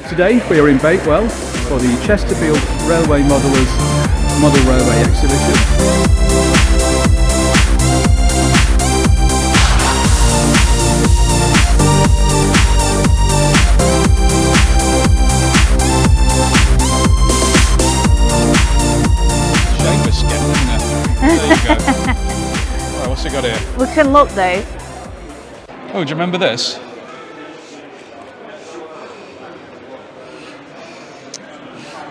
Today we are in Bakewell for the Chesterfield Railway Modelers Model Railway Exhibition. Shame of skin, isn't it? There you go. Right, what's it got here? We can look though. Oh, do you remember this?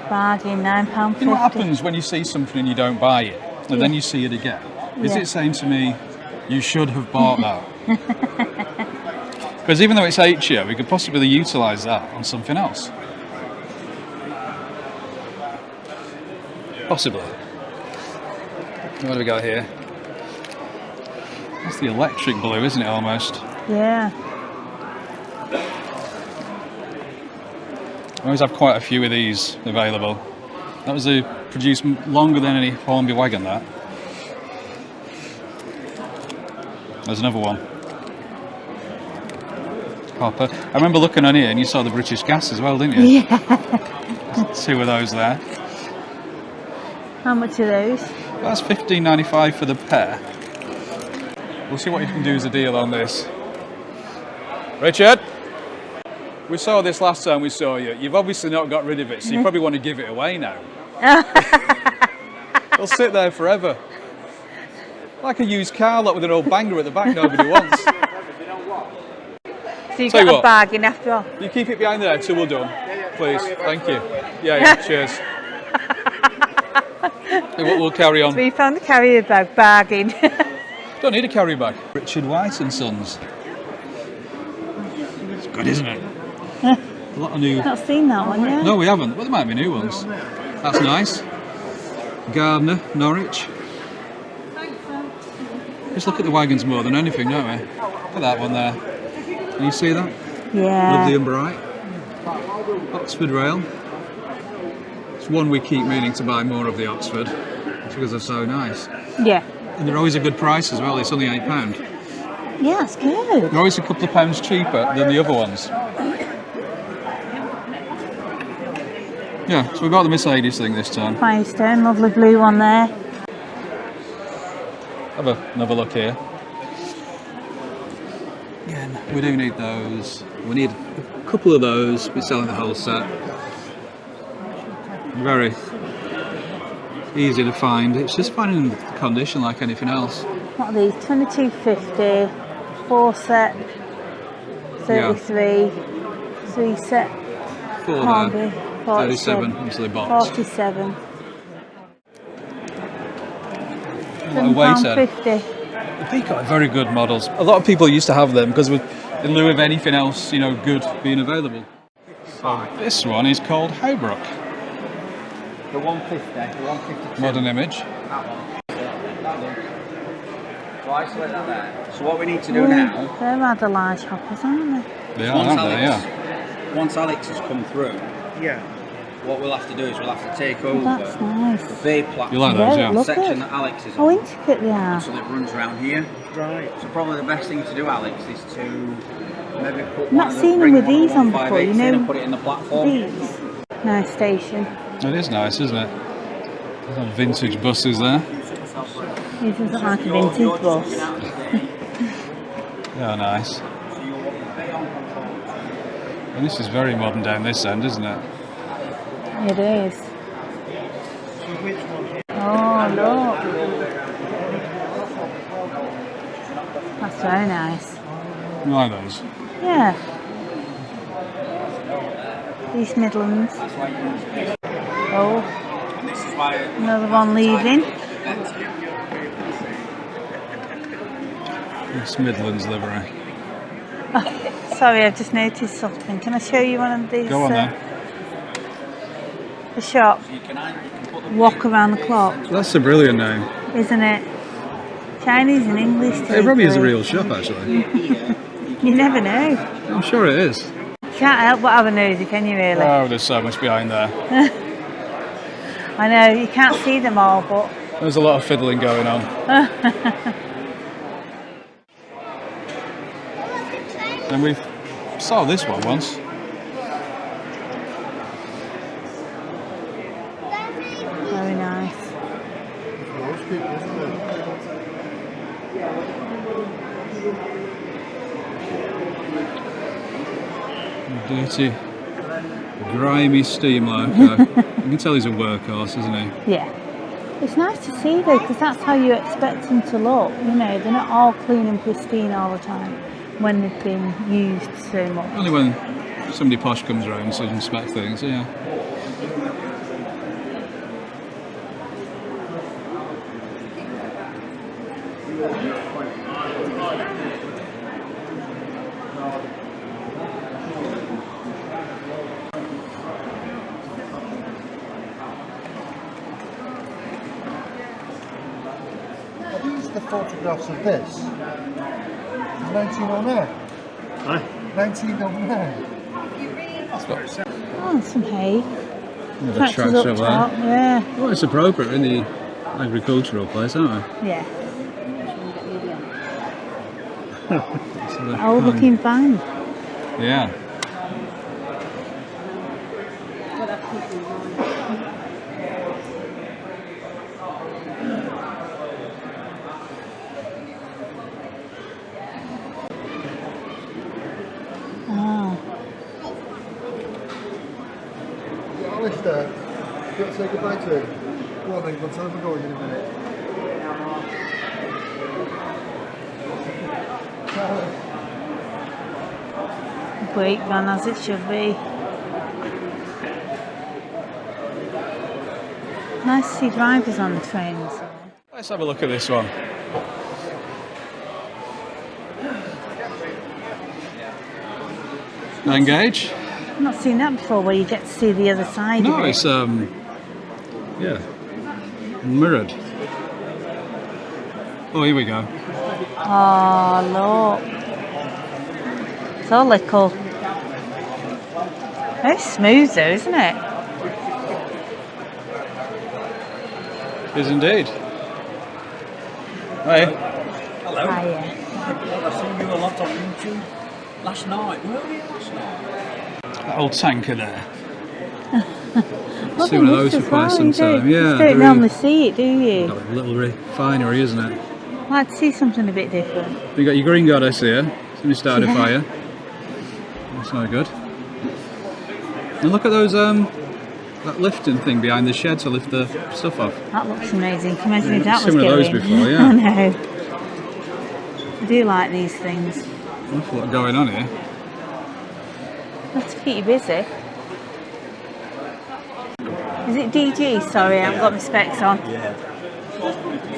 Bargain, £9.50. You know what happens when you see something and you don't buy it, and then you see it again? Is it saying to me, you should have bought that? Because even though it's H, we could possibly utilise that on something else. Possibly. What do we got here? That's the electric blue, isn't it, almost? Yeah. I always have quite a few of these available. That was produced longer than any Hornby wagon, that. There's another one. Copper. I remember looking on here and you saw the British Gas as well, didn't you? Yeah. Two of those there. How much are those? That's $15.95 for the pair. We'll see what you can do as a deal on this. Richard? We saw this last time we saw you. You've obviously not got rid of it, so you probably want to give it away now. It'll sit there forever. Like a used car lot with an old banger at the back nobody wants. So you got a bargain after all. You keep it behind there till we're done, please. Thank you. Yeah, cheers. We'll carry on. So we found the carrier bag, bargain. Don't need a carry bag. Richard White and Sons. It's good, isn't it? A lot of new. Not seen that one yet. No, we haven't. Well, there might be new ones. That's nice. Gardner, Norwich. Just look at the wagons more than anything, don't we? Look at that one there. Can you see that? Yeah. Lovely and bright. Oxford Rail. It's one we keep meaning to buy more of, the Oxford, because they're so nice. Yeah. And they're always a good price as well. It's only £8. Yeah, that's good. They're always a couple of pounds cheaper than the other ones. Yeah, so we got the Mercedes thing this time. Firestone, lovely blue one there. Have another look here. Again, we do need those. We need a couple of those. We're selling the whole set. Very easy to find. It's just finding the condition like anything else. What are these? £22.50. 4 set. 33. 3 set. 4 Hornby. there. 37 into the box. 47. What a weighter. £7.50. They've got very good models. A lot of people used to have them because in lieu of anything else, good being available. So this one is called Howbrooke. The 150, the 152. Modern image. So isolate that there. So what we need to do now... They're rather large hoppers, aren't they? They are, aren't they? Yeah. Once Alex has come through, what we'll have to do is we'll have to take over That's nice. the bay platform. You like those, yeah? The section that Alex is on. How intricate they are. So that runs around here. Right. So probably the best thing to do, Alex, is to maybe put I've not seen them with these on before, you know. And put it in the platform. These. Nice station. It is nice, isn't it? Some vintage buses there. This isn't like a vintage bus. Yeah, nice. And this is very modern down this end, isn't it? It is. Oh, look. That's very nice. You like those? Yeah. East Midlands. Oh. Another one leaving. East Midlands livery. Oh, sorry, I've just noticed something. Can I show you one of these? Go on then. The shop. Walk around the clock. That's a brilliant name. Isn't it? Chinese and English too. It probably is a real shop, actually. You never know. I'm sure it is. Can't help but have a nosy, can you really? Oh, there's so much behind there. I know, you can't see them all, but... There's a lot of fiddling going on. And we saw this one once. Dirty, grimy steam loco. You can tell he's a workhorse, isn't he? Yeah. It's nice to see though, because that's how you expect them to look. You know, they're not all clean and pristine all the time when they've been used so much. Only when somebody posh comes around so you can inspect things, yeah. Photographs of this. 1909. Aye. 1909. Oh, some hay. The Tractors tracks up over top, there. yeah. Well, it's appropriate in the agricultural place, aren't we? Yeah. So Old looking van. Yeah. Alistair, you got to say goodbye to him. Go on then, tell him we're going in a minute. Great van as it should be. Nice to see drivers on the trains. Let's have a look at this one. 9 gauge. I've not seen that before, where you get to see the other side No, of it. it's yeah, mirrored. Oh, here we go. Oh, look. So little. Very smooth though, isn't it? It is indeed. Hey. Hello. Hiya. I've seen you a lot on YouTube last night. Where were you last night? That old tanker there. Well, See one of they those must for as quite well, some you time. Yeah, just they're don't normally see it, do you? got a little refinery, isn't it? I'd like to see something a bit different. You got your green goddess here. Somebody started a Yeah. fire. That's not good. And look at those that lifting thing behind the shed to lift the stuff off. That looks amazing. Can you imagine if Yeah, that was seen one of going? those before, yeah. I know. I do like these things. An awful lot going on here. Have to keep you busy. Is it DG? Sorry, I haven't got my specs on. Yeah.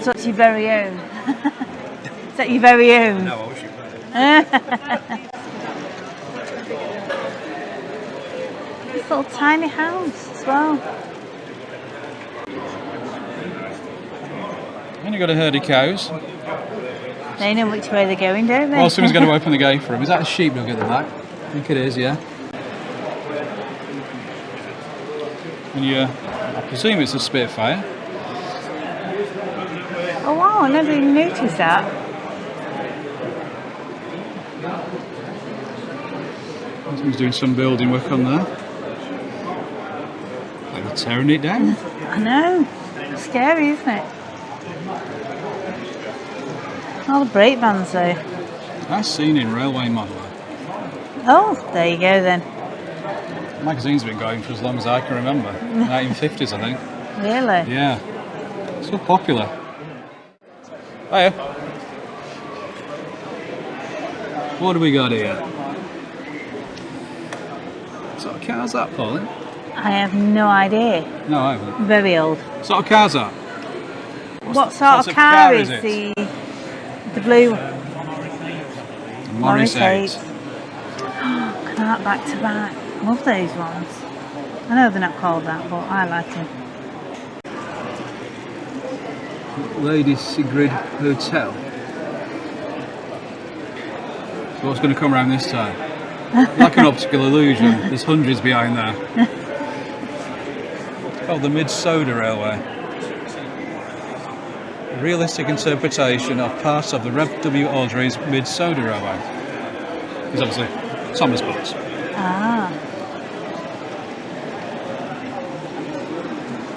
So it's your very own. Is that your very own? No, I wish you could. This little tiny house as well. And you got a herd of cows. They know which way they're going, don't they? Well, someone's going to open the gate for him. Is that a sheepdog at the back? I think it is, yeah. And I presume it's a Spitfire. Oh wow, I never even noticed that. Someone's doing some building work on there. They're tearing it down. I know. Scary, isn't it? All the brake vans though. Nice scene in Railway Modeler. Oh, there you go then. The magazine's been going for as long as I can remember. 1950s, I think. Really? Yeah. So popular. Hiya. What do we got here? What sort of car's that, Pauline? I have no idea. No, I haven't. Very old. What sort of car's that? What sort of car is the blue Morris 8. Cart back to back. Love those ones. I know they're not called that, but I like them. Lady Sigrid Hotel. So what's going to come around this time? Like an optical illusion. There's hundreds behind there. It's called the Mid-Soda Railway. A realistic interpretation of parts of the Rev W. Awdry's Mid-Soda Railway. It's obviously Thomas boats. Ah.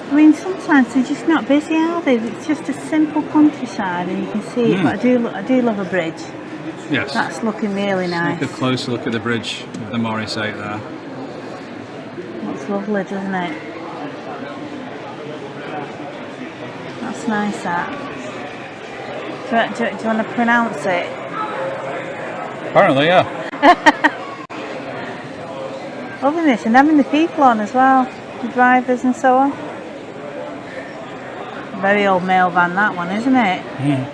I mean, sometimes they're just not busy, are they? It's just a simple countryside, and you can see it. But I do love a bridge. Yes. That's looking really nice. Take a closer look at the bridge with the Morris 8 there. Looks lovely, doesn't it? That's nice, that. Do you want to pronounce it? Apparently, yeah. Loving this, and having the people on as well, the drivers and so on. Very old mail van, that one, isn't it? Mm.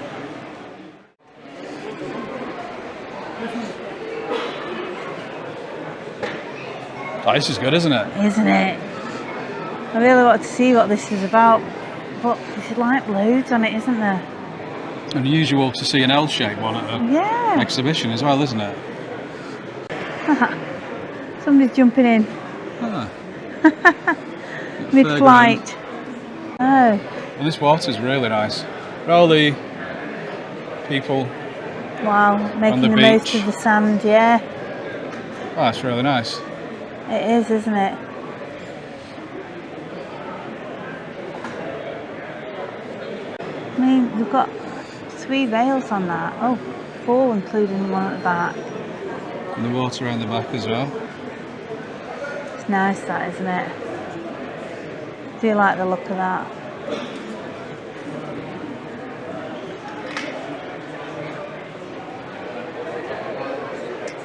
Oh, this is good, isn't it? Isn't it? I really want to see what this is about, but there's like loads on it, isn't there? Unusual to see an L-shaped one at an exhibition as well, isn't it? Somebody's jumping in. Ah. Mid-flight. Oh. And this water's really nice. For all the people. Wow, making the most of the sand, yeah. Oh, that's really nice. It is, isn't it? I mean, we've got 3 rails on that. Oh, 4 including the one at the back. And the water around the back as well. It's nice, that, isn't it? Do you like the look of that?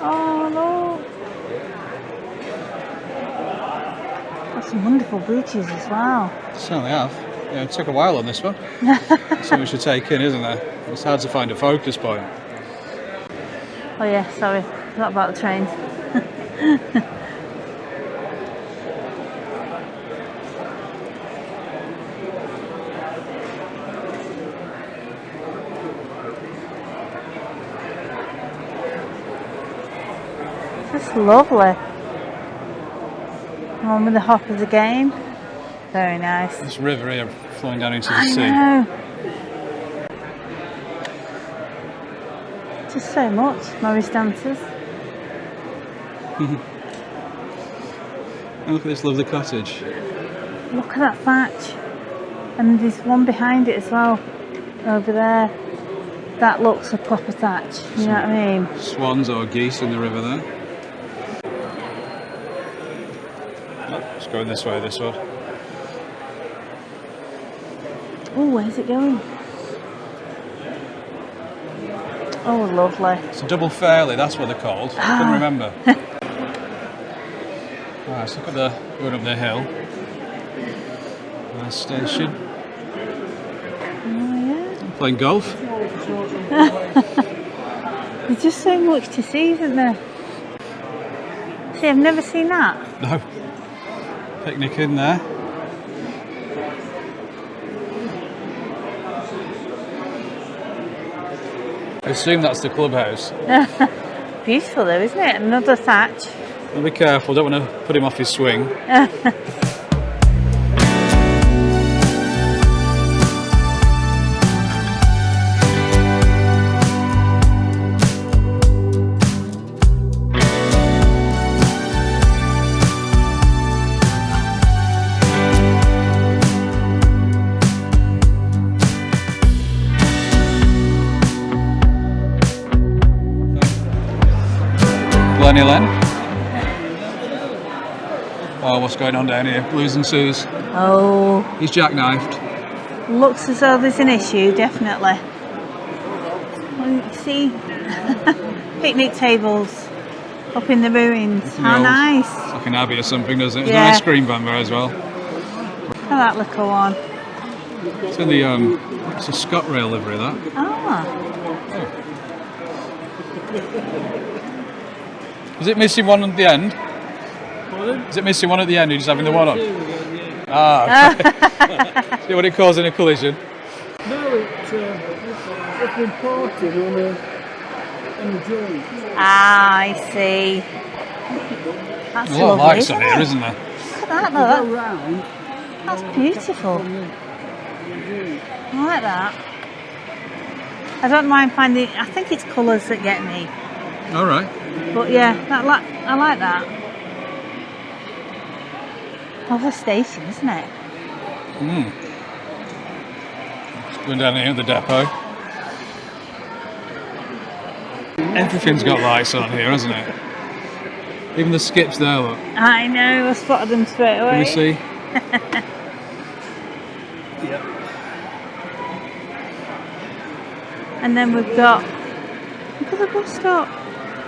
Oh, look. Got some wonderful bridges as well. Certainly have. Yeah, it took a while on this one. So much to take in, isn't there? It's hard to find a focus point. Oh yeah, sorry, forgot about the trains. That's lovely. One with the hoppers again. Very nice. This river here flowing down into the I sea. know. Just so much. Morris dancers. And look at this lovely cottage. Look at that thatch. And there's one behind it as well. Over there. That looks a proper thatch. You know what I mean? Swans or geese in the river there. Oh, it's going this way, this one. Oh, where's it going? Oh, lovely. It's a double fairley, that's what they're called. I couldn't remember. Right, let's look at the going up the hill. Nice station. Oh, yeah. Playing golf. There's just so much to see, isn't there? See, I've never seen that. No. Picnic in there. I assume that's the clubhouse. Beautiful though, isn't it? Another thatch. Well, be careful, don't want to put him off his swing. Glenellen. Oh, what's going on down here? Blues and Sues. Oh. He's jackknifed. Looks as though there's an issue, definitely. Well, you see, picnic tables up in the ruins. How nice. It's like an abbey or something, doesn't it? There's Yeah. an ice cream van there as well. Look at that little one. It's in the it's a ScotRail livery, that. Ah. Is it missing one at the end? Is it missing one at the end? You're just having the one on? Ah, okay. See what it caused in a collision? No, it's been parted on the joint. Ah, I see. That's There's a lot of lovely, lights on here, isn't there? Look at that, though. That's beautiful. I like that. I don't mind finding. I think it's colours that get me. All right. But yeah, I like that. Lovely station, isn't it? Going down here at the depot. Everything's got lights on here, hasn't it? Even the skips there, look. I know, I spotted them straight away. Can we see? And then we've got, look at the bus stop.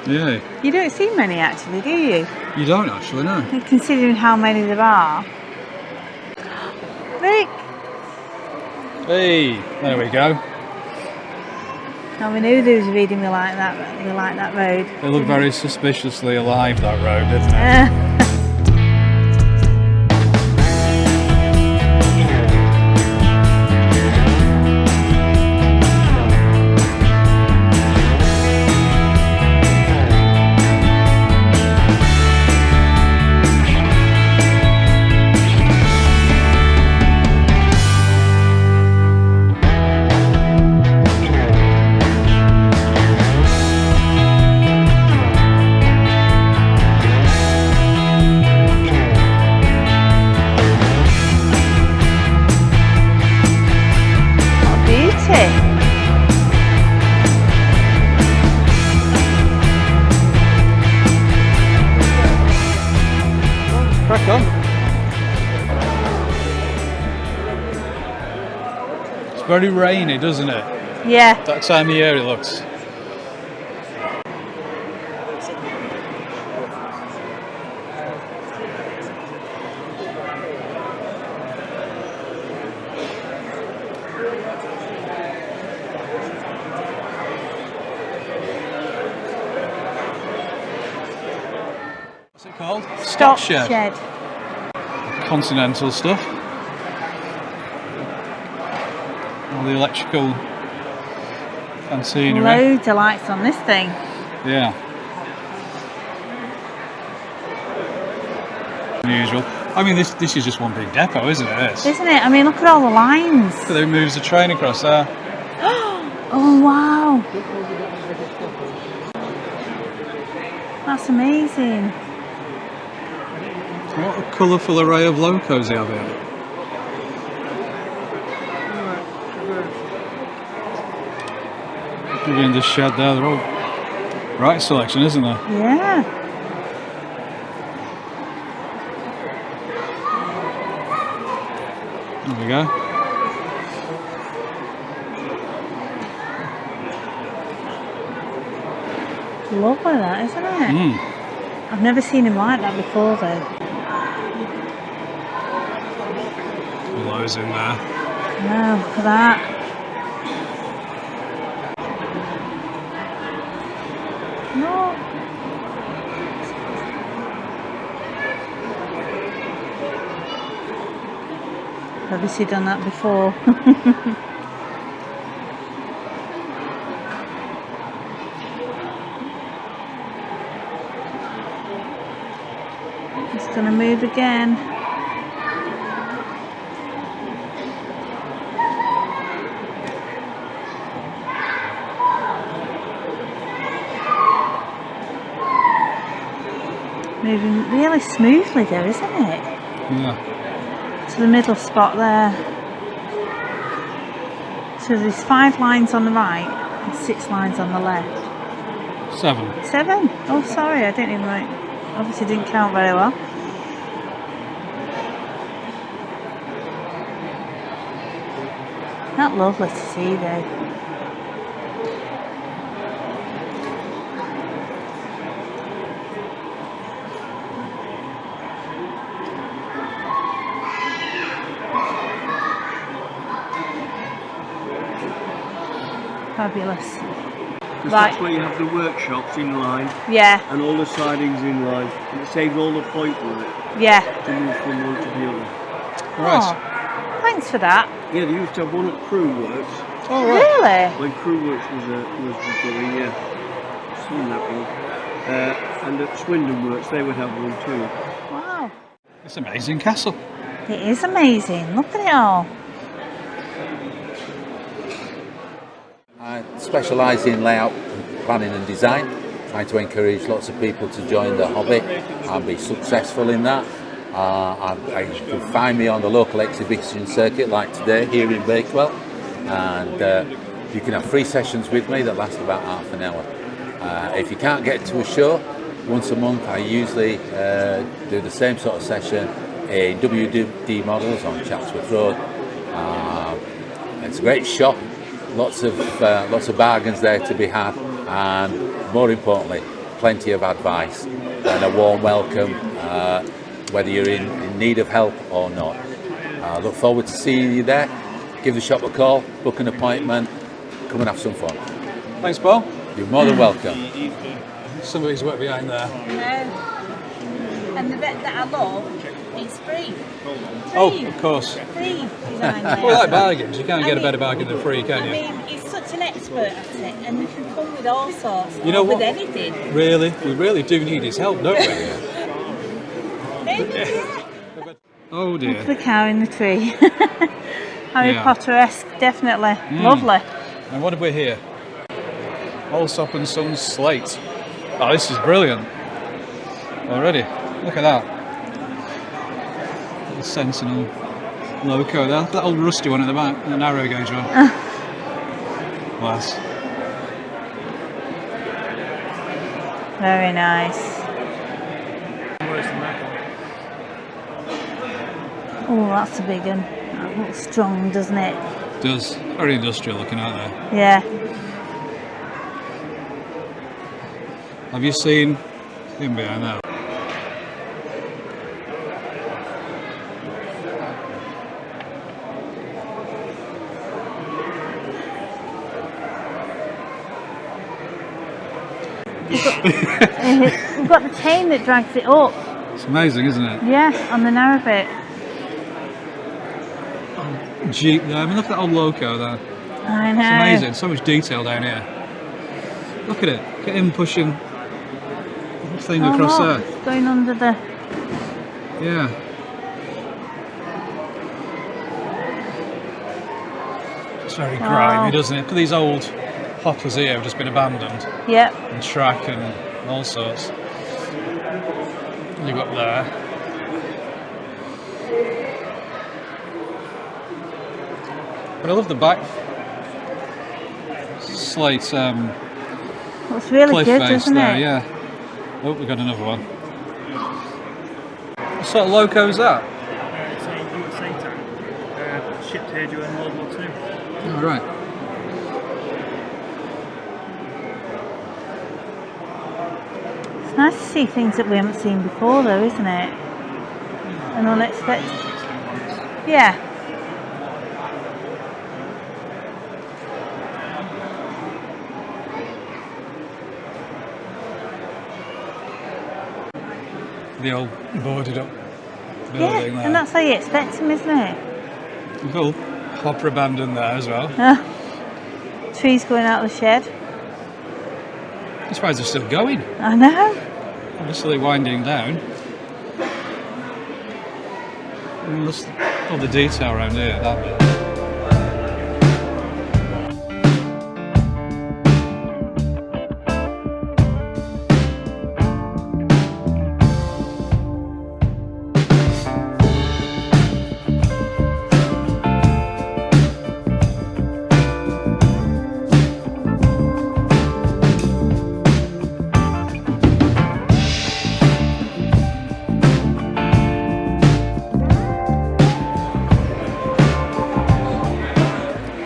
Yeah. You don't see many actually, do you? You don't actually, no. Considering how many there are. Look! Hey, there we go. Now we knew there was a reading we like that road. They look very suspiciously alive, that road, didn't it? Crack on. It's very rainy, doesn't it? Yeah. That time of year it looks. What's it called? Stockshed. Continental stuff. All the electrical cantinery. Loads of lights on this thing. Yeah. Unusual. I mean, this is just one big depot, isn't it? This? Isn't it? I mean, look at all the lines. So they moves the train across there. Oh wow. That's amazing. What a colourful array of locos they have here. Maybe in this shed there, they're all right selection, isn't there? Yeah. There we go. Lovely that, isn't it? Mm. I've never seen him like that before though. Loads in there. No, look at that. No. Obviously done that before. It's gonna move again. Moving really smoothly there, isn't it? Yeah. To the middle spot there. So there's 5 lines on the right and 6 lines on the left. 7. 7? Oh sorry, I didn't even write. Obviously didn't count very well. Not lovely to see though. Fabulous. Because Right. that's where you have the workshops in line Yeah, and all the sidings in line. And it saves all the point work yeah. to move from one to the other. Right. Oh, thanks for that. Yeah, they used to have one at Crew Works. All right. Really? When Crew Works was going, yeah. Seen that one. And at Swindon Works, they would have one too. Wow. It's an amazing castle. It is amazing. Look at it all. I specialise in layout, planning and design, trying to encourage lots of people to join the hobby and be successful in that. You can find me on the local exhibition circuit like today here in Bakewell, and you can have free sessions with me that last about half an hour. If you can't get to a show, once a month I usually do the same sort of session in WD Models on Chatsworth Road. It's a great shop, lots of bargains there to be had, and more importantly, plenty of advice and a warm welcome, whether you're in need of help or not. I look forward to seeing you there. Give the shop a call, book an appointment, come and have some fun. Thanks, Paul. You're more than welcome. Somebody's worked behind there. No. And the bit that I love, it's free. Oh, of course. Free design there. We like bargains. You can't get a better bargain than free, can you? I mean, he's such an expert at it, and you can come with all sorts. You know with what? anything. Really? We really do need his help, don't we? Oh dear. Look at the cow in the tree. Harry Yeah. Potter-esque, definitely. Lovely. And what have we here? Allsop and Sons Slate. Oh, this is brilliant. Already. Look at that. Little Sentinel loco there. That old rusty one at the back, the narrow gauge one. Nice. Very nice. Oh, that's a big one. That looks strong, doesn't it? Does. Very industrial looking out there. Yeah. Have you seen him behind that? We've got the chain that drags it up. It's amazing, isn't it? Yeah, on the narrow bit. Jeep there. I mean, look at that old loco there. I know. It's amazing. So much detail down here. Look at it. Look at him pushing the thing across look, there. it's going under the... Yeah. It's very grimy, doesn't it? Look at these old hoppers here have just been abandoned. Yep. And track and all sorts. You go up there. But I love the back Slate Looks really cliff good, face doesn't there, it? yeah. Oh, we've got another one. What sort of loco is that? It's a USA tank, shipped here during World War II. Oh, right. It's nice to see things that we haven't seen before, though, isn't it? And unexpected. Yeah. The old boarded up Yeah, building there. and that's how you expect them, isn't it? Cool. Hopper abandoned there as well. Trees going out of the shed. I'm surprised they're still going. I know. Obviously winding down. And look at all the detail around here, that bit.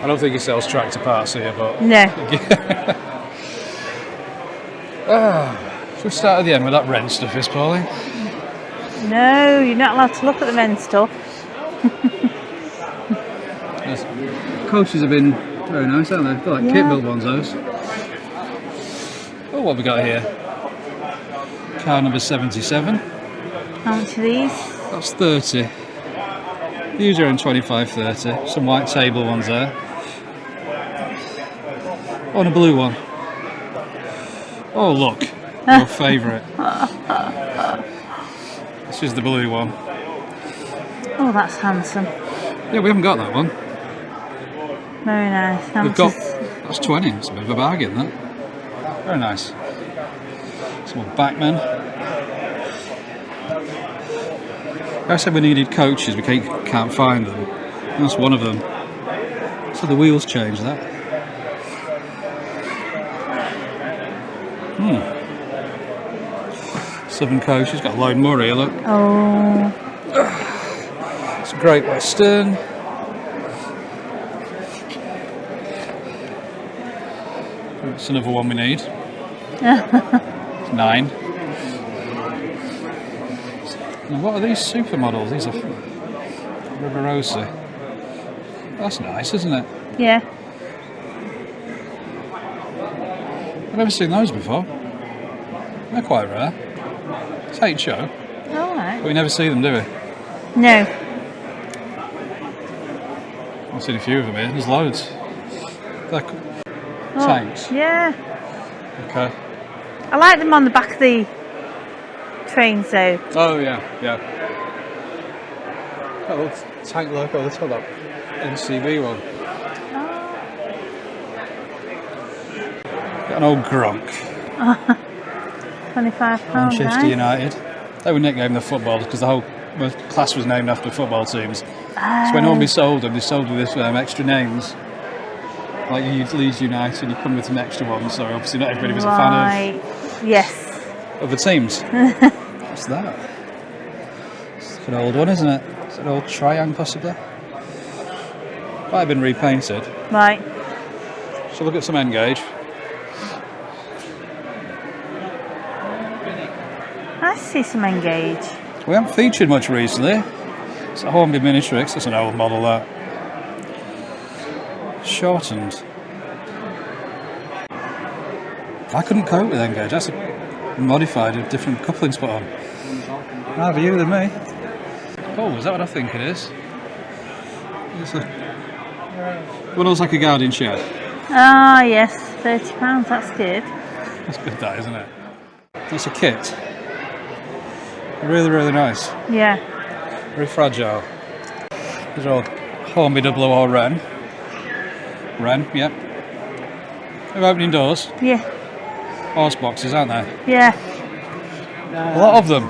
I don't think he sells tractor parts here, but... No. Should we start at the end with that rent stuff, is Pauline? No, you're not allowed to look at the men's stuff. Coaches have been very nice, haven't they? They're like Yeah. kit built ones, those. Oh, what have we got here? Car number 77. How much are these? That's 30. These are in 25-30. Some white table ones there. Oh, and a blue one. Oh, look. Your favourite. This is the blue one. Oh, that's handsome. Yeah, we haven't got that one. Very nice. How We've much got... is- That's 20. It's a bit of a bargain, that. Very nice. Some more backmen. I said we needed coaches, we can't find them. And that's one of them. So the wheels changed that. Southern Coast. She's got Lloyd Murray, look. Oh. It's a Great Western. It's another one we need. 9. Now what are these supermodels? These are Riverosa. That's nice, isn't it? Yeah. I've never seen those before. They're quite rare. It's Hate Show, Alright. but we never see them, do we? No. I've seen a few of them here. There's loads. They're tanks. Yeah. Okay. I like them on the back of the trains though. Oh yeah, yeah. That little tank logo. Let's hold up. NCB one. Got an old Gronk. £25. Manchester Nice. United. They were nicknamed the footballers because the whole class was named after football teams. So when normally sold them, they sold with this extra names. Like you use Leeds United, you come with an extra one. So obviously not everybody was a fan Right. Yes. of the teams. What's that? It's an old one, isn't it? It's an old Triangle possibly. Might have been repainted. Right. So look at some end gauge. I see some Engage. We haven't featured much recently. It's a Hornby Minitrix. That's an old model, that. Shortened. I couldn't cope with Engage. That's a modified, a different couplings put on. Have you than me? Oh, is that what I think it is? It's a one looks like a garden shed. Ah, yes. £30. That's good. That's good, that, isn't it? That's a kit. Really, really nice. Yeah. Very fragile. These are all Hornby Double or Wren. Wren, yep. They're opening doors. Yeah. Horse boxes, aren't they? Yeah. A lot of them.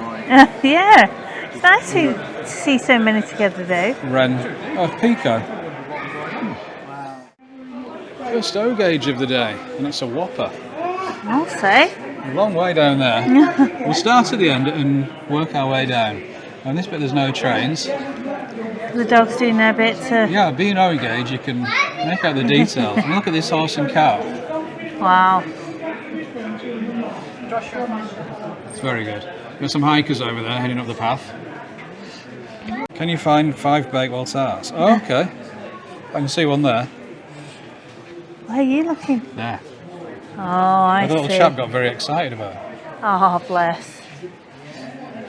Yeah. It's nice to see so many together though. Wren. Oh, Pico. First O gauge of the day, and it's a whopper. I'll say. A long way down there. We'll start at the end and work our way down. On this bit there's no trains. The dog's doing their bit to... Yeah, being O gauge you can make out the details. And look at this horse and cart. Wow. It's very good. There's some hikers over there heading up the path. Can you find 5 Bakewell tars? Oh, okay. I can see one there. Where are you looking? There. Oh, I The little see. chap got very excited about it. Oh, bless.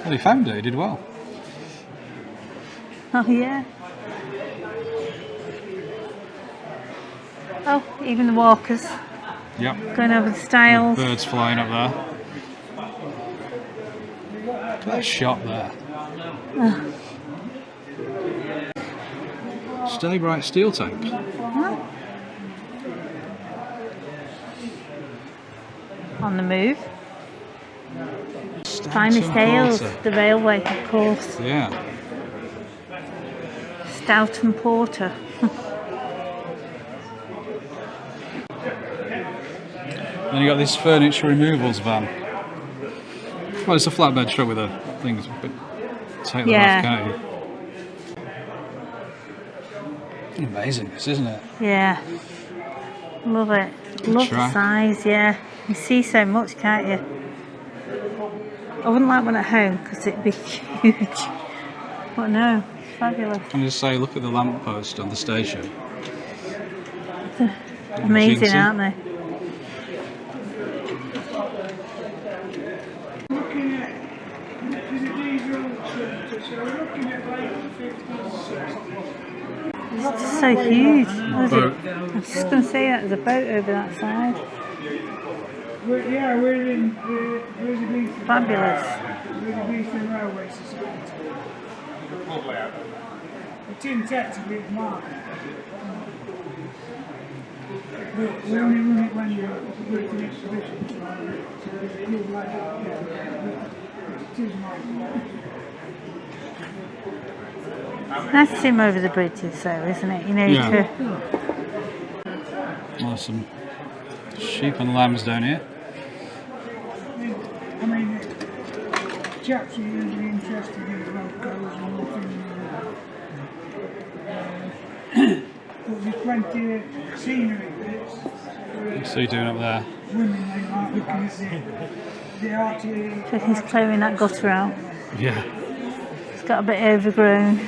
Well, he found it. He did well. Oh, yeah. Oh, even the walkers Yep. going over the stiles. Birds flying up there. Look at that shot there. Stay Bright steel tank. On the move. Finest ales, the railway, of course. Yeah. Stout and porter. Then you got this furniture removals van. Well, it's a flatbed truck with a thing. But take them off, can't you? Amazing, this, isn't it? Yeah. Love it. Love the track. size, yeah. You see so much, can't you? I wouldn't like one at home because it'd be huge. But no, it's fabulous. Can I just say, look at the lamppost on the station. Amazing, Jinxie. aren't they? It's so huge. What is it? Boat. I was just going to say that there's a boat over that side. We're in the Fabulous. Railway Society. It's in technically it's market. But we only run it when you're working an exhibition. So it's good like that. It is market. Nice to see him over the bridges though, isn't it? You know, Yeah. to... Well, some sheep and lambs down here. I mean, chaps are usually interested in locos and nothing. But there's plenty of scenery bits. What's he doing up there? Women, they like looking at the Archies. So he's clearing that gutter out. Yeah. It's got a bit overgrown.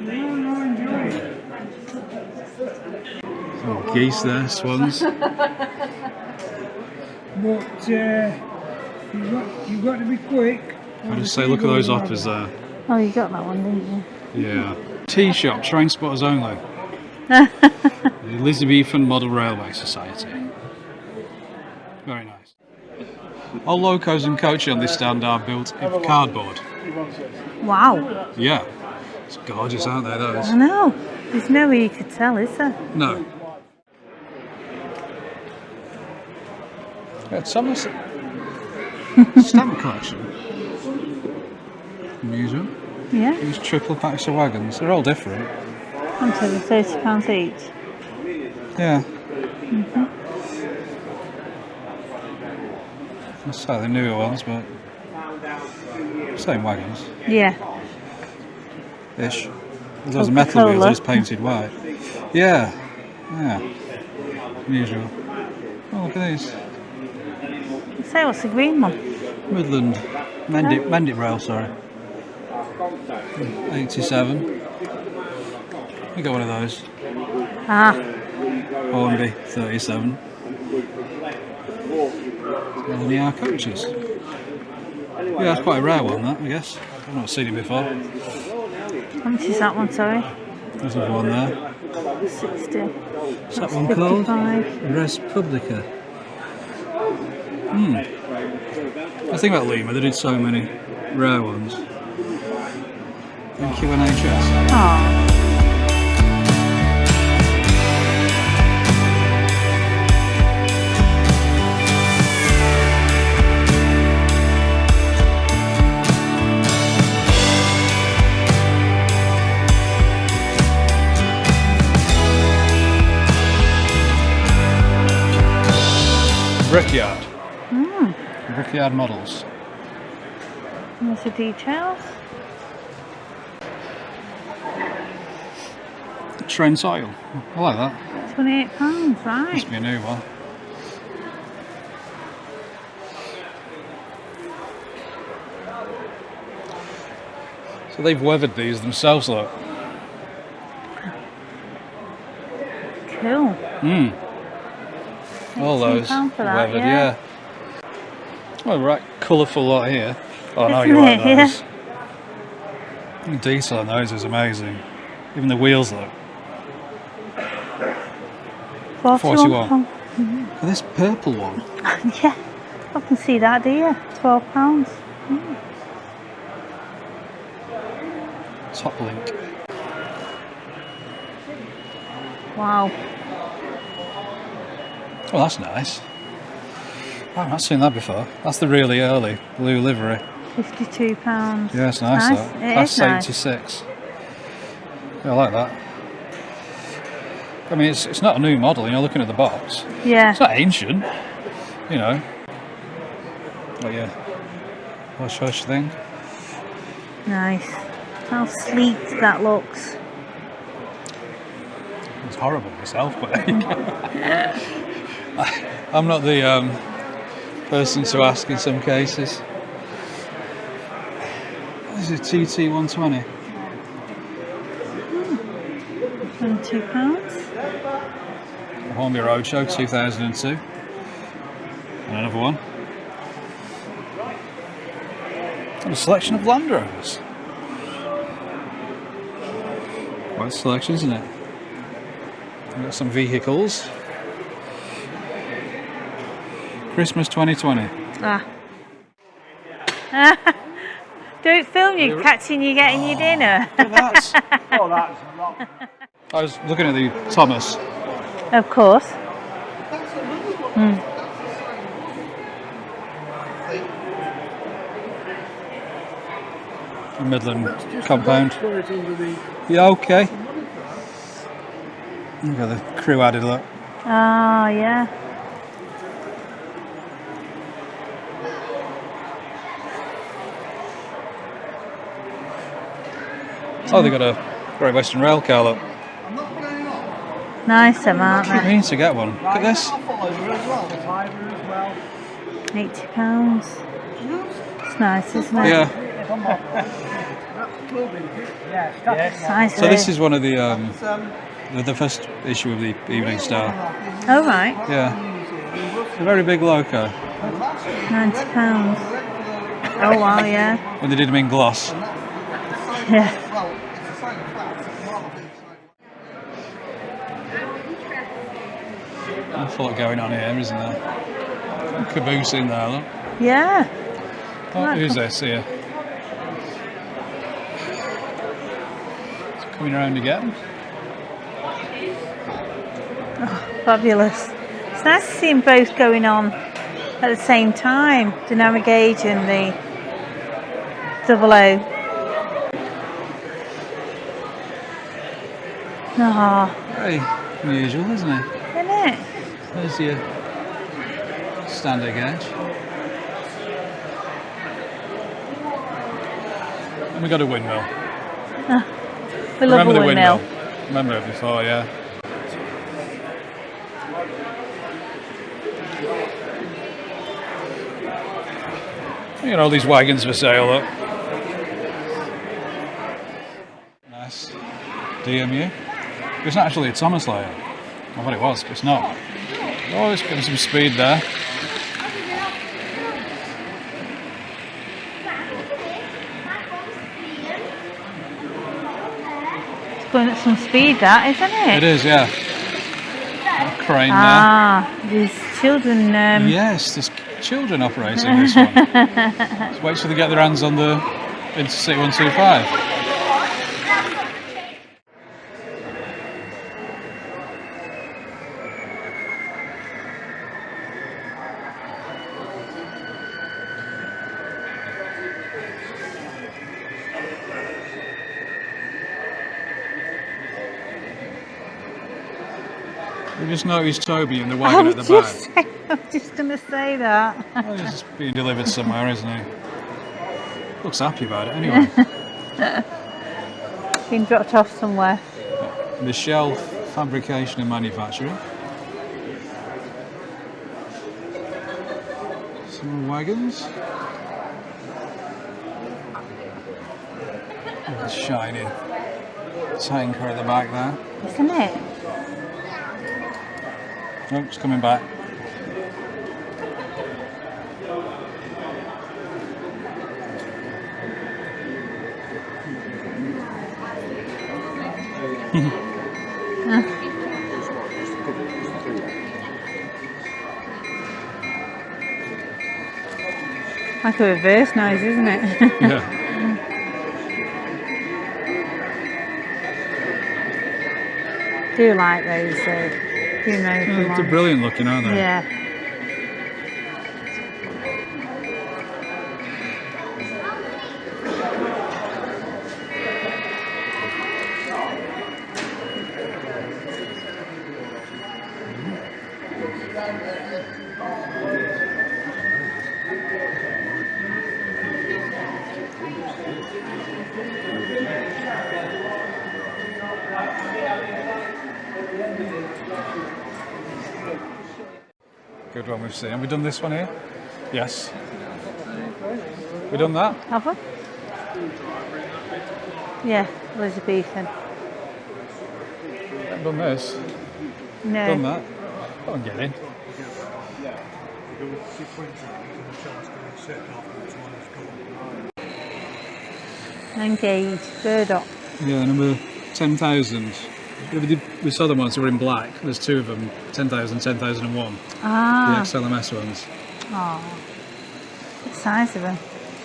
No, enjoy it. Oh, geese there, swans. But you've got to be quick. I just say, look at those hoppers there. Oh, you got that one, didn't you? Yeah. Tea shop, train spotters only. The Elizabethan Model Railway Society. Very nice. All locos and coaches on this stand are built in cardboard. Wow. Yeah. It's gorgeous, aren't they, those? I know. There's no way you could tell, is there? No. Yeah, Thomas. Stamp collection. Museum. Yeah. These triple packs of wagons. They're all different. Until they're £30 each. Yeah. That's slightly newer ones, but same wagons. Yeah. Ish. There's loads of metal wheels, Coca-Cola. they're just painted white. Yeah. Yeah. Unusual. Oh, look at these. Say, what's the green one? Midland. Mendip rail, sorry. 87. We got one of those. Ah, Hornby, 37. And the coaches. Yeah, that's quite a rare one, that, I guess. I've not seen it before. how much is that one, sorry? There's another one there. 60. What's that one called? 55. Res Publica. I think about Lima, they did so many rare ones. Thank you, NHS. Oh. Brickyard. Brickyard Models. There's the details. Trent oil. I like that. £28, right. Must be a new one. So they've weathered these themselves, look. Cool. All those £18 for that, weathered, yeah. Well, right, colourful lot here. Oh no, Isn't you like it? those. The detail on those is amazing. Even the wheels, look. 41. Look at this purple one. Yeah, I can see that, do you? £12. Top link. Wow. Oh, that's nice. Oh, I've not seen that before. That's the really early blue livery. £52. Yeah, it's nice, that. It That's is nice. 86. Yeah, I like that. I mean, it's not a new model, you know, looking at the box. Yeah. It's not ancient, you know. But yeah. Hush hush thing. Nice. How sleek that looks. It's horrible myself, but I'm not the person to ask in some cases. This is TT 120. £22. Hornby Roadshow 2002. And another one. And a selection of Land Rovers. Quite a selection, isn't it? We've got some vehicles. Christmas 2020. Ah. Don't film you catching you getting your dinner. That's, I was looking at the Thomas. Of course. Midland compound. Yeah, okay. Look at the crew added, look. Oh, yeah. Oh, they got a Great Western Rail car, look. Nice them, aren't We they? need to get one. Look at this. £80. It's nice, isn't it? Yeah. It's nice. So this is one of the first issue of the Evening Star. Oh right, Yeah. It's a very big loco. £90. Oh wow, yeah. When they did them in gloss. Yeah. Awful lot going on here, isn't there? Caboose in there, look. Yeah. Oh, who's this here? It's coming around again. Fabulous. It's nice to see them both going on at the same time. Dynamic Age and the Double O. Oh, Very unusual, isn't it? isn't it? There's your standard gauge. And we got a windmill. We love Remember a the windmill. Remember it before, yeah. You got all these wagons for sale, look. Nice. DMU. It's not actually a Thomas layer. I thought it was, but it's not. Oh, it's getting some speed there. It's going at some speed, that, isn't it? It is, yeah. A crane Ah, these children. there. Yes, there's children operating this one. Let's wait till they get their hands on the Intercity 125. We just noticed Toby in the wagon at the back. I'm just going to say that. Well, he's just being delivered somewhere, isn't he? Looks happy about it anyway. Been dropped off somewhere. The Shell Fabrication and Manufacturing. Some more wagons. Oh, it's shiny. Tanker at the back there. Isn't it? Oh, it's coming back. Like a reverse noise, isn't it? Yeah. Do like those They're brilliant looking, aren't they? Yeah. Good one we've seen. Have we done this one here? Yes. We done that? Have we? Yeah, Elizabethan. Haven't done this. No. Done that. Go on, get in. Engage, Burdock. Yeah, number 10,000. We saw them once, they were in black. There's two of them, 10,000, 10,001. Ah. The XLMS ones. Oh. The size of them.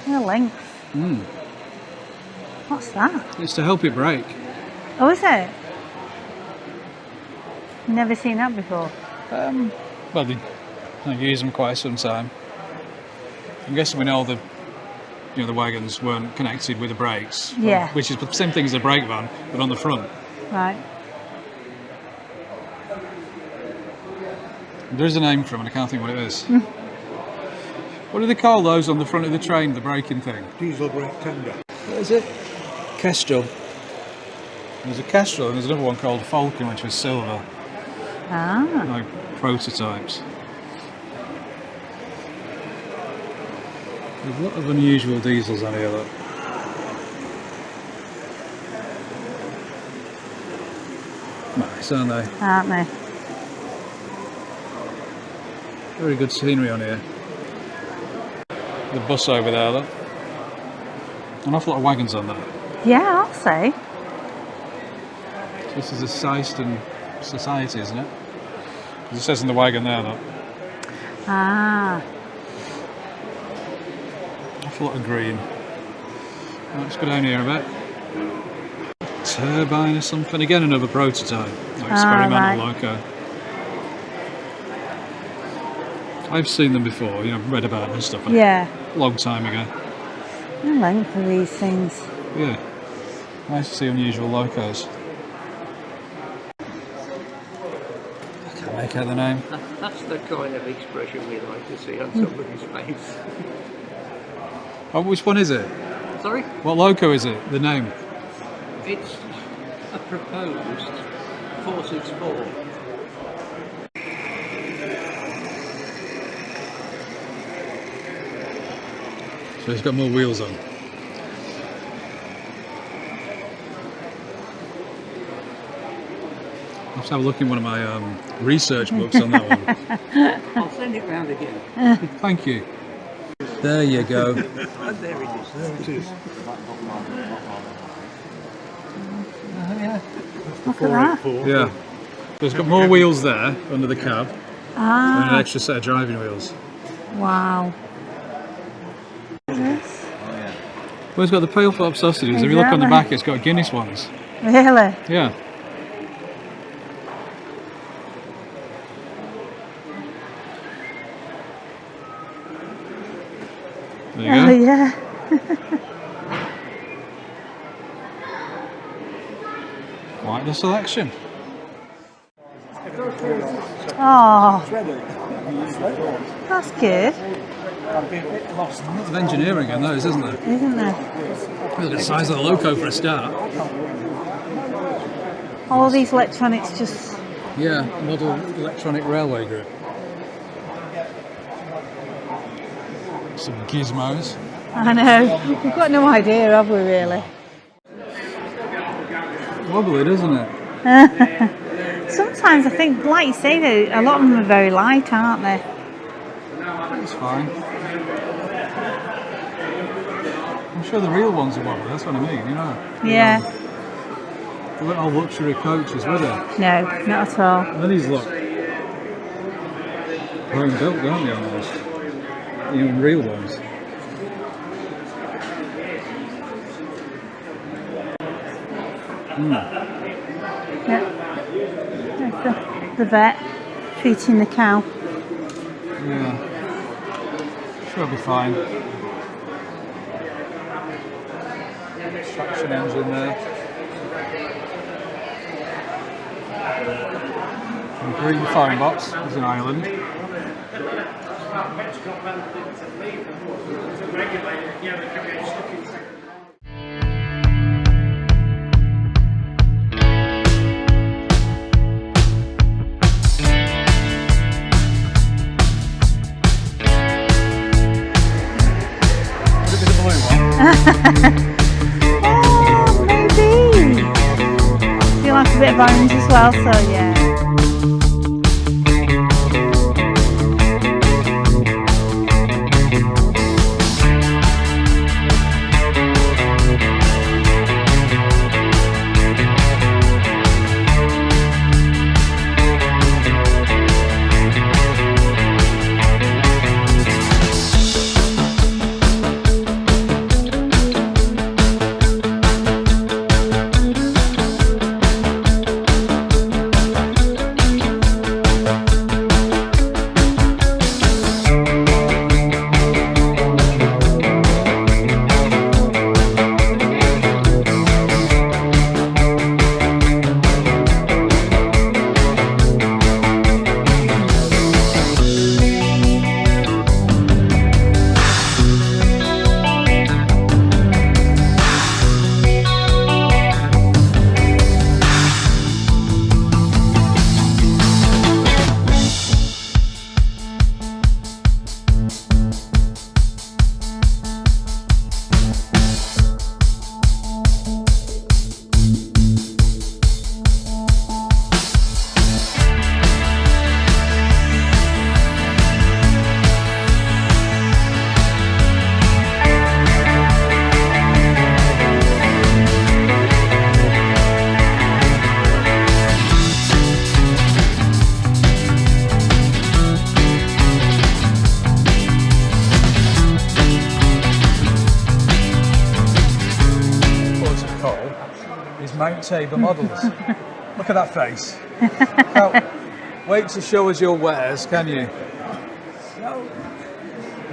The length. What's that? It's to help it brake. Oh, is it? Never seen that before. Well, they use them quite some time. I'm guessing when all the wagons weren't connected with the brakes. Yeah. Which is the same thing as a brake van, but on the front. Right. There is a name for them, and I can't think what it is. What do they call those on the front of the train, the braking thing? Diesel brake tender. What is it? Kestrel. There's a Kestrel and there's another one called Falcon, which was silver. Ah. Like prototypes. There's a lot of unusual diesels on here, look. Nice, aren't they? Aren't they? Very good scenery on here. The bus over there, look. An awful lot of wagons on there. Yeah, I'll say. This is a Syston Society, isn't it? As it says in the wagon there, look. Ah. Awful lot of green. Let's go down here a bit. Turbine or something. Again, another prototype. Like experimental loco. I've seen them before, you know, read about them and stuff. Yeah. A long time ago. The length of these things. Yeah. Nice to see unusual locos. I can't make out the name. That's the kind of expression we like to see on somebody's face. Oh, which one is it? Sorry? What loco is it? The name? It's a proposed 464. So it's got more wheels on. I'll have to have a look in one of my research books on that one. I'll send it round again. Thank you. There you go. And there it is. There it is. Look at that. Yeah. So it's got more wheels there under the cab and an Ah. extra set of driving wheels. Wow. Yes. Well, it's got the Palethorpe sausages. If you look on the back, it's got Guinness ones. Really? Yeah. There you Oh, go. yeah. Quite the selection. Oh, that's good, A lot of engineering in those, isn't there? isn't there? Look at the size of the loco for a start. All these electronics just... Yeah, Model Electronic Railway Group. Some gizmos. I know. We've got no idea, have we, really? Wobbly, doesn't it? Sometimes I think, like you say, a lot of them are very light, aren't they? It's fine. I'm sure the real ones are wobbly, that's what I mean, you know. Yeah. They weren't all luxury coaches, were they? No, not at all. And these look home built, don't they, almost? Even real ones. Yeah. There's the vet treating the cow. Yeah. Sure, it'll be fine. Traction engine there. And green phone box is an island. Oh, maybe. You like a bit of orange as well, so yeah. Mount Tabor Models. Look at that face. Wait to show us your wares, can you? So,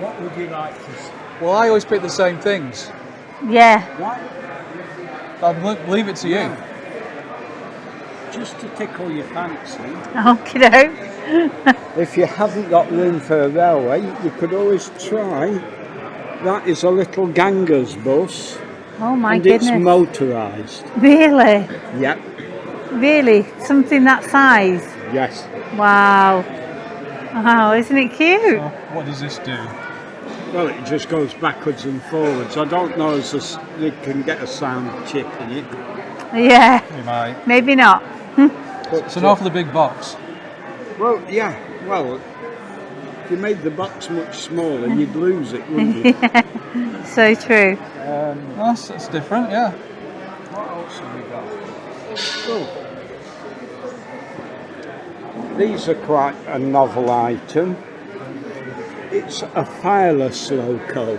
what would you like to see? Well, I always pick the same things. Yeah. What? I'll leave it to you. Just to tickle your fancy, Okie doke. if you haven't got room for a railway, you could always try. That is a little ganger's bus. Oh my and goodness. It's motorised. Really? Yep. Really? Something that size? Yes. Wow. Wow, isn't it cute? So what does this do? Well, it just goes backwards and forwards. I don't know if they can get a sound chip in it. Yeah. You might. Maybe not. It's an awfully big box. Well, yeah. Well, if you made the box much smaller, you'd lose it, wouldn't you? So true. That's different, yeah. What else have we got? Oh. These are quite a novel item. It's a fireless loco.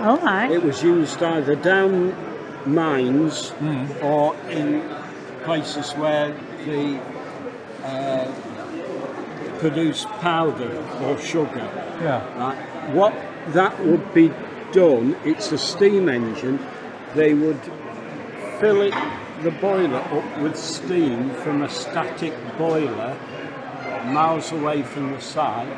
All right. It was used either down mines or in places where they produce powder or sugar. Yeah. Right. What that would be done, it's a steam engine, they would fill the boiler up with steam from a static boiler miles away from the site,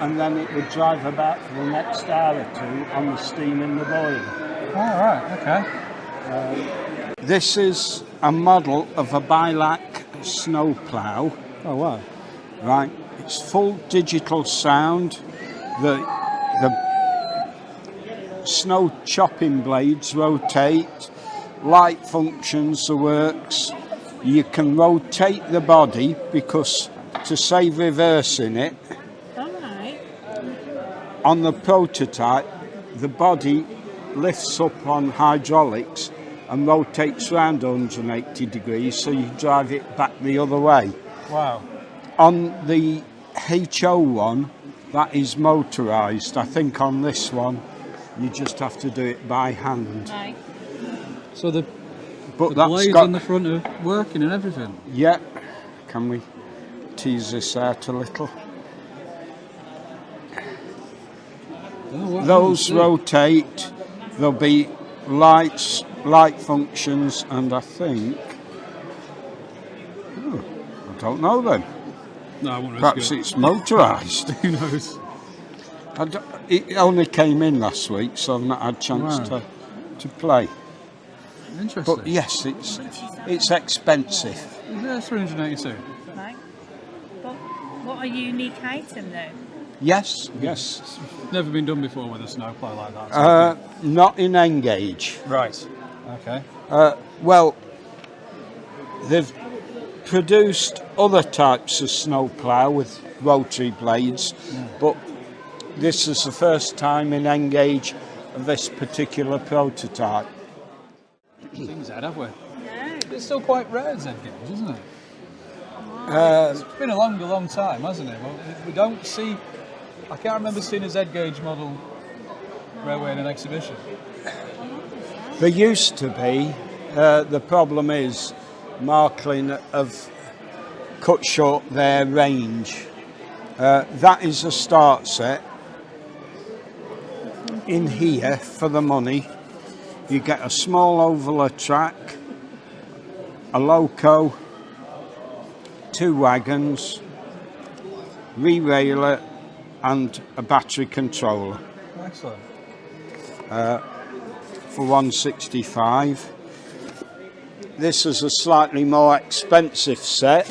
and then it would drive about for the next hour or two on the steam in the boiler. All right, okay. This is a model of a Bilac snow plough. Oh, wow. Right, it's full digital sound. The snow chopping blades rotate, light functions the works. You can rotate the body because to save reversing it. All right. On the prototype, the body lifts up on hydraulics and rotates round 180 degrees, so you drive it back the other way. Wow. On the HO one, that is motorised. I think on this one, you just have to do it by hand. Right. So the But blades got, on the front are working and everything. yeah. Can we tease this out a little? Oh, wow. Those rotate. There'll be lights, light functions, and I think. Oh, I don't know then. No, I won't risk Perhaps it. it's motorised. Who knows? It only came in last week, so I've not had a chance to play. Interesting. But yes, it's expensive. Yeah, 382. Right. But what a unique item, though. Yes. It's never been done before with a snowplow like that. So. Not in Engage. Right. Okay. Well, they've produced other types of snowplow with rotary blades, but this is the first time in Engage of this particular prototype. Seen Z, have we? No. It's still quite rare, Z gauge, isn't it? It's been a long time, hasn't it? Well, we don't see. I can't remember seeing a Z gauge model railway in an exhibition. There used to be. The problem is Marklin have cut short their range. That is a start set. In here, for the money, you get a small oval track, a loco, 2 wagons, re-railer and a battery controller. Excellent. For 165. This is a slightly more expensive set.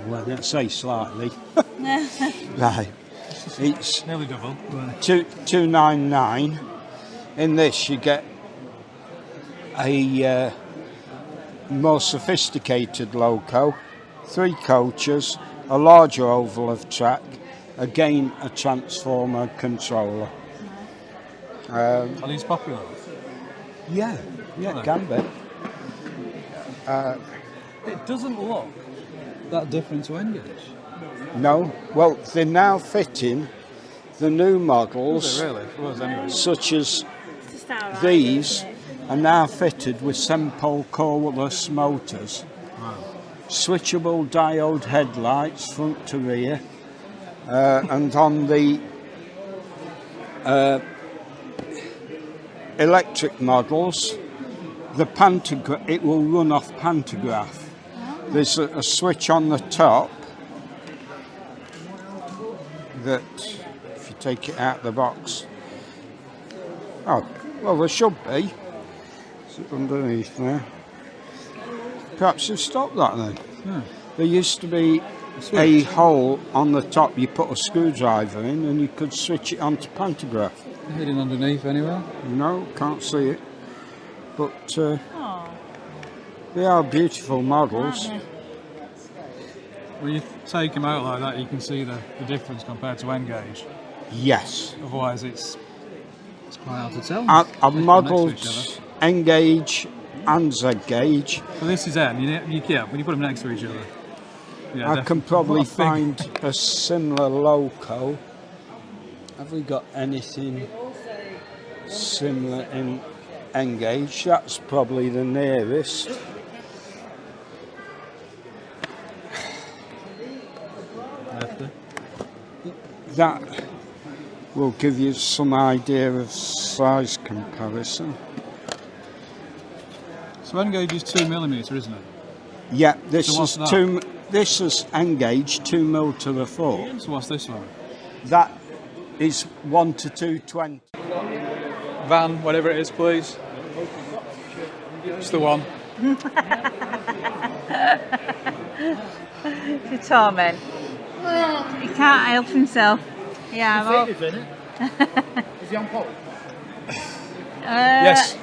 Well, let's say slightly. Right. It's Nearly double. 299. In this, you get a more sophisticated loco, 3 coaches, a larger oval of track, again a transformer controller. Are these popular? Yeah, Are it can be. It doesn't look that different to Engage. No, well, they're now fitting the new models, Is it really? It was anyway. such as alright, these isn't it? are now fitted with 7-pole coreless motors. Switchable diode headlights, front to rear, and on the electric models, it will run off pantograph. There's a switch on the top that, if you take it out of the box, oh, well, there should be. It's underneath there. Perhaps you've stopped that then. Yeah. There used to be a hole on the top you put a screwdriver in and you could switch it onto pantograph. Hidden underneath anywhere? No, can't see it. But Oh, they are beautiful models. aren't When you take them out like that, you can see the difference compared to N-gauge. Yes. Otherwise, it's quite hard to tell. I've Just next modelled to each N-gauge and Z-gauge. other. So this is N. Yeah, when you put them next to each other. Yeah, I can probably what a big- find a similar loco. Have we got anything similar in N-gauge? That's probably the nearest. That will give you some idea of size comparison. So N-gauge is 2mm, isn't it? Yeah, this So what's is that? two. This is N-gauge, 2mm to the 4. So what's this one? That is 1 to 220. Van, whatever it is, please. It's the one. The torment. He can't help himself. Yeah, well, Is he on pole? Yes,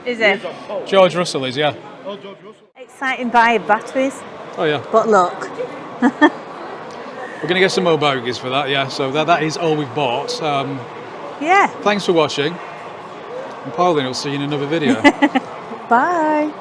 is it? George Russell is, yeah. Oh, George Russell. Exciting buy of batteries, Oh, yeah. but look. We're going to get some more bogies for that, yeah. So that is all we've bought. Yeah. Thanks for watching. And Pauline will see you in another video. Bye.